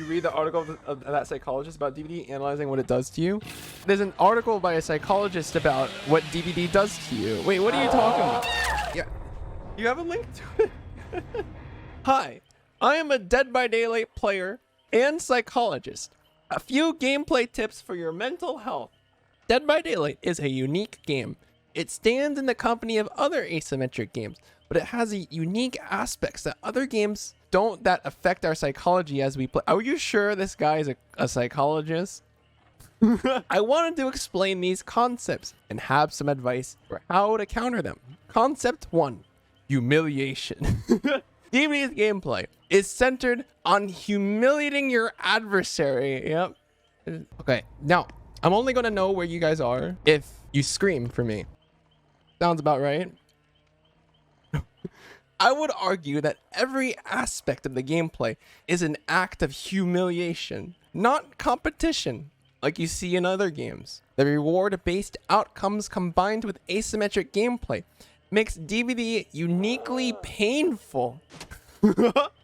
read the article of that psychologist about DbD analyzing what it does to you? There's an article by a psychologist about what DbD does to you. Wait, what are you talking about? Yeah, you have a link to it. Hi, I am a Dead by Daylight player and psychologist. A few gameplay tips for your mental health. Dead by Daylight is a unique game. It stands in the company of other asymmetric games, but it has unique aspects that other games don't that affect our psychology as we play. Are you sure this guy is a psychologist? I wanted to explain these concepts and have some advice for how to counter them. Concept 1, humiliation. DbD's gameplay is centered on humiliating your adversary. Yep. Okay, now I'm only gonna know where you guys are if you scream for me. Sounds about right. I would argue that every aspect of the gameplay is an act of humiliation, not competition, like you see in other games. The reward-based outcomes combined with asymmetric gameplay makes DbD uniquely painful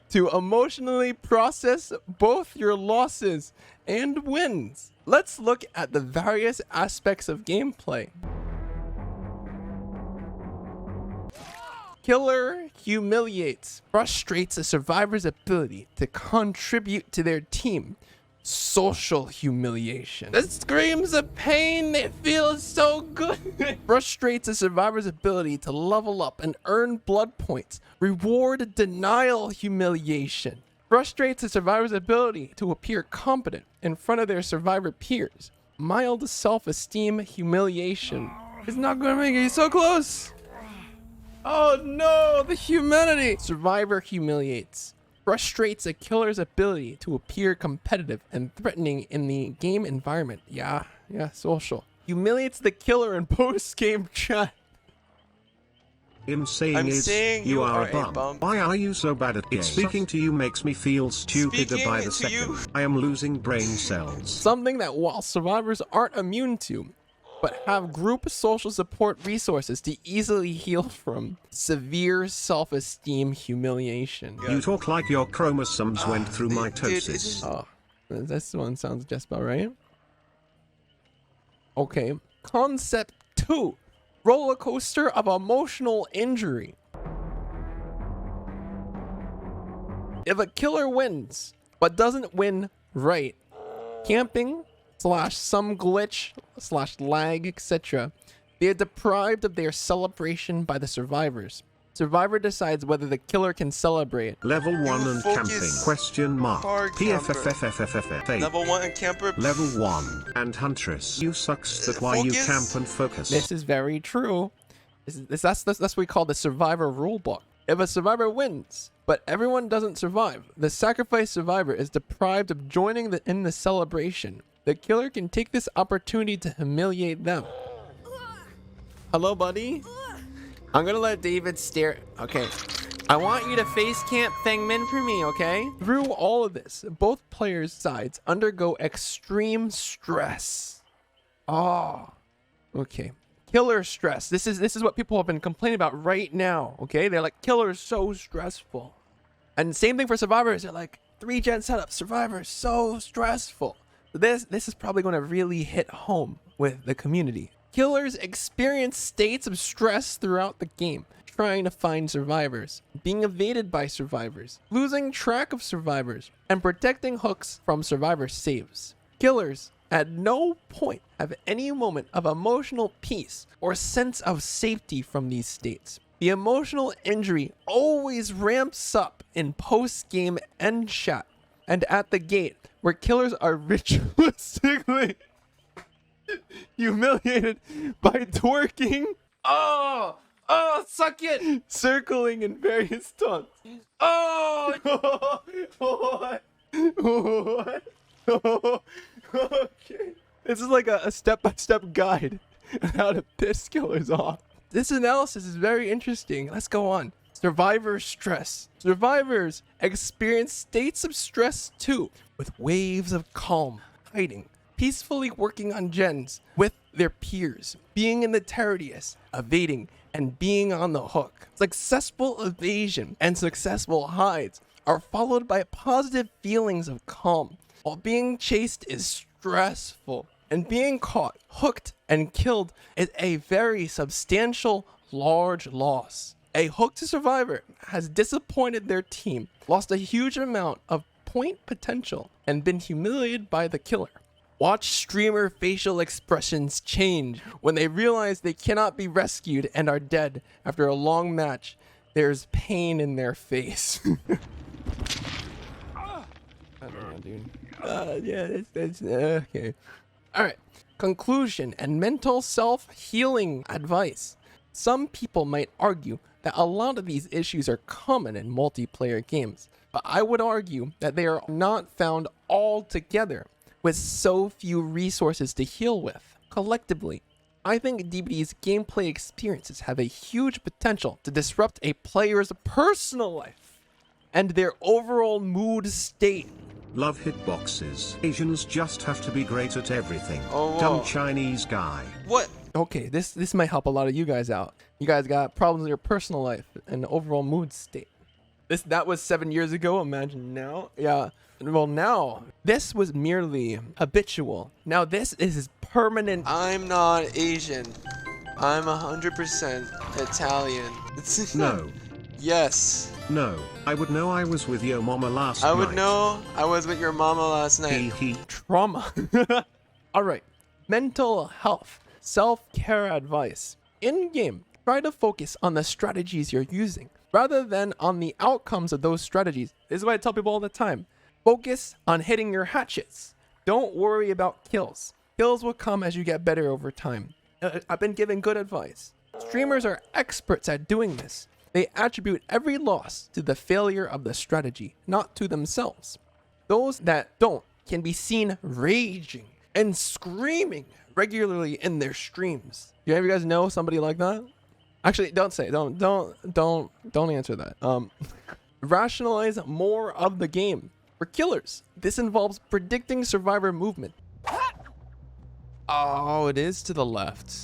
to emotionally process both your losses and wins. Let's look at the various aspects of gameplay. Killer humiliates, frustrates a survivor's ability to contribute to their team. Social humiliation. The screams of pain, it feels so good. Frustrates a survivor's ability to level up and earn blood points. Reward denial humiliation. Frustrates a survivor's ability to appear competent in front of their survivor peers. Mild self-esteem humiliation. It's not gonna make it so close. Oh no, the humanity. Survivor humiliates. Frustrates a killer's ability to appear competitive and threatening in the game environment. Yeah, social. Humiliates the killer in post-game chat. I'm saying you are a bum. Why are you so bad at it? Speaking to you makes me feel stupider by the second. I am losing brain cells. Something that while survivors aren't immune to, but have group social support resources to easily heal from. Severe self-esteem humiliation. You talk like your chromosomes went through mitosis. Oh, this one sounds just about right. Okay, concept 2, roller coaster of emotional injury. If a killer wins, but doesn't win right, camping, / some glitch / lag, etc. They are deprived of their celebration by the survivors. Survivor decides whether the killer can celebrate. Level 1 and camping? Question mark. PFFFFFF. Level 1 and camper. Level 1 and huntress. You sucks. That why you camp and focus. This is very true. That's what we call the survivor rulebook. If a survivor wins, but everyone doesn't survive, the sacrificed survivor is deprived of joining in the celebration. The killer can take this opportunity to humiliate them. Hello, buddy? I'm gonna let David stare. Okay. I want you to face camp Fengmin for me, okay? Through all of this, both players' sides undergo extreme stress. Oh, okay. Killer stress. This is what people have been complaining about right now, okay? They're like, killer's so stressful. And same thing for survivors. They're like, 3-gen setup, survivor, so stressful. This is probably going to really hit home with the community. Killers experience states of stress throughout the game, trying to find survivors, being evaded by survivors, losing track of survivors, and protecting hooks from survivor saves. Killers at no point have any moment of emotional peace or sense of safety from these states. The emotional injury always ramps up in post-game end chat and at the gate, where killers are ritualistically humiliated by twerking. Oh, suck it! Circling in various taunts. Oh, what? Okay. This is like a step-by-step guide on how to piss killers off. This analysis is very interesting. Let's go on. Survivor stress. Survivors experience states of stress too, with waves of calm, hiding, peacefully working on gens with their peers, being in the Tertius, evading, and being on the hook. Successful evasion and successful hides are followed by positive feelings of calm, while being chased is stressful, and being caught, hooked, and killed is a very substantial, large loss. A hooked survivor has disappointed their team, lost a huge amount of point potential, and been humiliated by the killer. Watch streamer facial expressions change when they realize they cannot be rescued and are dead after a long match. There's pain in their face. I don't know, dude. Yeah, it's okay. Alright. Conclusion and mental self-healing advice. Some people might argue that a lot of these issues are common in multiplayer games, but I would argue that they are not found all together with so few resources to heal with. Collectively, I think DbD's gameplay experiences have a huge potential to disrupt a player's personal life and their overall mood state. Love hitboxes. Asians just have to be great at everything. Oh, dumb Chinese guy. What? Okay, this might help a lot of you guys out. You guys got problems in your personal life and overall mood state. That was 7 years ago. Imagine now. Yeah. Well, now this was merely habitual. Now this is permanent. I'm not Asian. I'm 100% Italian. No. Yes. No. I would know I was with your mama last night. I would know I was with your mama last night. Trauma. All right. Mental health. Self-care advice. In-game, try to focus on the strategies you're using rather than on the outcomes of those strategies. This is what I tell people all the time. Focus on hitting your hatchets. Don't worry about kills. Kills will come as you get better over time. I've been given good advice. Streamers are experts at doing this. They attribute every loss to the failure of the strategy, not to themselves. Those that don't can be seen raging and screaming regularly in their streams. Do you guys know somebody like that? Actually, don't answer that. Rationalize more of the game. For killers, this involves predicting survivor movement. Oh, it is to the left.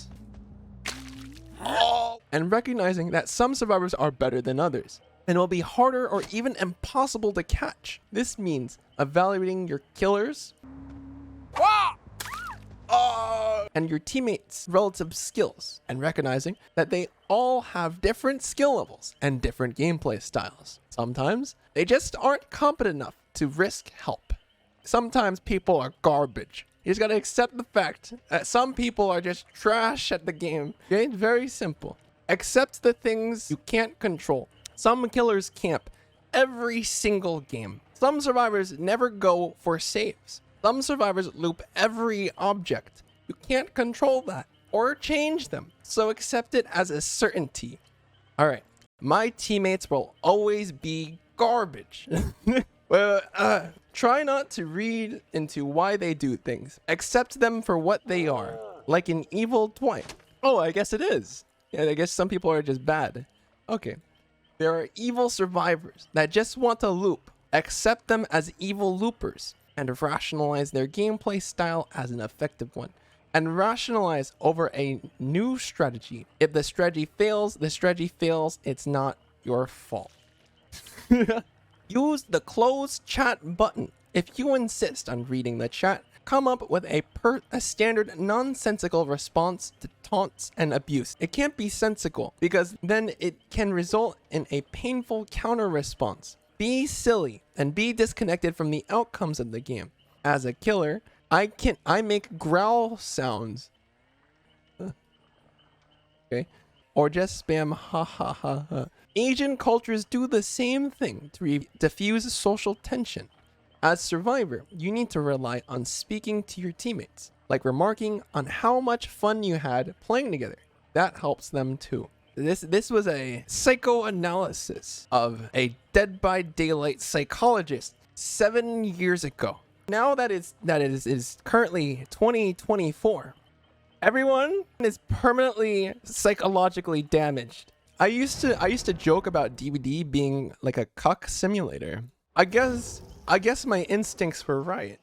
Oh. And recognizing that some survivors are better than others and will be harder or even impossible to catch. This means evaluating your killers and your teammates' relative skills and recognizing that they all have different skill levels and different gameplay styles. Sometimes they just aren't competent enough to risk help. Sometimes people are garbage. You just gotta accept the fact that some people are just trash at the game. Okay, very simple. Accept the things you can't control. Some killers camp every single game. Some survivors never go for saves. Some survivors loop every object. You can't control that or change them, so accept it as a certainty. All right, my teammates will always be garbage. Well, try not to read into why they do things. Accept them for what they are, like an evil Dwight. Oh, I guess it is. Yeah, I guess some people are just bad. Okay. There are evil survivors that just want to loop. Accept them as evil loopers and rationalize their gameplay style as an effective one. And rationalize over a new strategy. If the strategy fails, the strategy fails. It's not your fault. Use the close chat button. If you insist on reading the chat, come up with a standard nonsensical response to taunts and abuse. It can't be sensical because then it can result in a painful counter response. Be silly and be disconnected from the outcomes of the game. As a killer, I make growl sounds. Okay. Or just spam ha ha ha ha. Asian cultures do the same thing to diffuse social tension. As survivor, you need to rely on speaking to your teammates, like remarking on how much fun you had playing together. That helps them too. This was a psychoanalysis of a Dead by Daylight psychologist 7 years ago. Now that it is currently 2024, everyone is permanently psychologically damaged. I used to joke about DbD being like a cuck simulator. I guess my instincts were right.